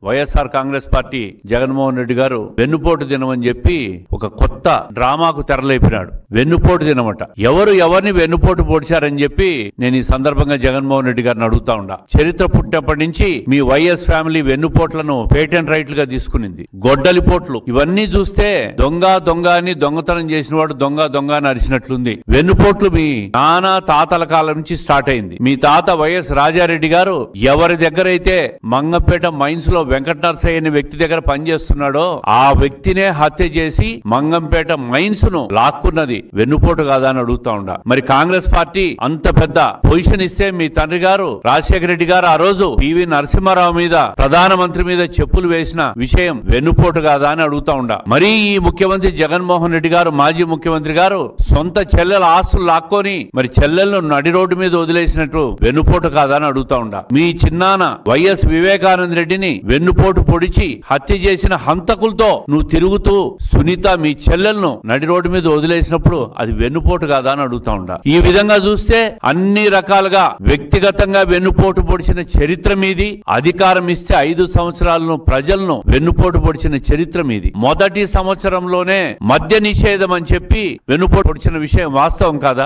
YSR Congress party Jaganmohan Reddy గారు వెన్నుపోటు దినం అని చెప్పి ఒక కొత్త డ్రామాకు తెరలేపినాడు. వెన్నుపోటు దినమట. ఎవరు ఎవరిని వెన్నుపోటు పొడిచారని చెప్పి నేను ఈ సందర్భంగా జగన్మోహన్ రెడ్డి గారిని అడుగుతా ఉండా. చరిత్ర పుట్టినప్పటి నుంచి మీ వైఎస్ ఫ్యామిలీ వెన్నుపోట్లను పేటెంట్ రైట్లుగా తీసుకునింది. గొడ్డలి పోట్లు ఇవన్నీ చూస్తే దొంగ దొంగ అని దొంగతనం చేసిన వాడు దొంగ దొంగ అని అరిచినట్లుంది. వెన్నుపోట్లు మీ నానా తాతల కాలం నుంచి స్టార్ట్ అయింది. మీ తాత వైఎస్ రాజారెడ్డి గారు ఎవరి దగ్గర అయితే మంగంపేట మైన్స్ లో వెంకట నరసయ్య అనే వ్యక్తి దగ్గర పనిచేస్తున్నాడో ఆ వ్యక్తినే హత్య చేసి మంగంపేట మైన్స్ ను లాక్కున్నది వెన్నుపోటు కాదా అని అడుగుతా ఉండా. మరి కాంగ్రెస్ పార్టీ అంత పెద్ద పొజిషన్ ఇస్తే మీ తండ్రి గారు రాజశేఖర రెడ్డి గారు ఆ రోజు పివి నరసింహారావు మీద ప్రధానమంత్రి మీద చెప్పులు వేసిన విషయం వెన్నుపోటు కాదా అని అడుగుతా ఉండా. మరి ఈ ముఖ్యమంత్రి జగన్మోహన్ రెడ్డి గారు మాజీ ముఖ్యమంత్రి గారు సొంత చెల్లెల ఆస్తులు లాక్కొని మరి చెల్లెలను నడి రోడ్డు మీద వదిలేసినట్టు వెన్నుపోటు కాదా అని అడుగుతా ఉండా. మీ చిన్నాన్న వైఎస్ వివేకానంద రెడ్డిని వెన్నుపోటు పొడిచి హత్య చేసిన హంతకులతో నువ్వు తిరుగుతూ సునీత మీ చెల్లెలను నడి రోడ్డు మీద వదిలేసినప్పుడు అది వెన్నుపోటు కాదా అని అడుగుతా ఉండా. ఈ విధంగా చూస్తే అన్ని రకాలుగా వ్యక్తిగతంగా వెన్నుపోటు పొడిచిన చరిత్ర మీది, అధికారం ఇస్తే 5 సంవత్సరాలను ప్రజలను వెన్నుపోటు పొడిచిన చరిత్ర మీది. మొదటి సంవత్సరంలోనే మద్య నిషేధం అని చెప్పి వెన్నుపోటు పొడిచిన విషయం వాస్తవం కాదా?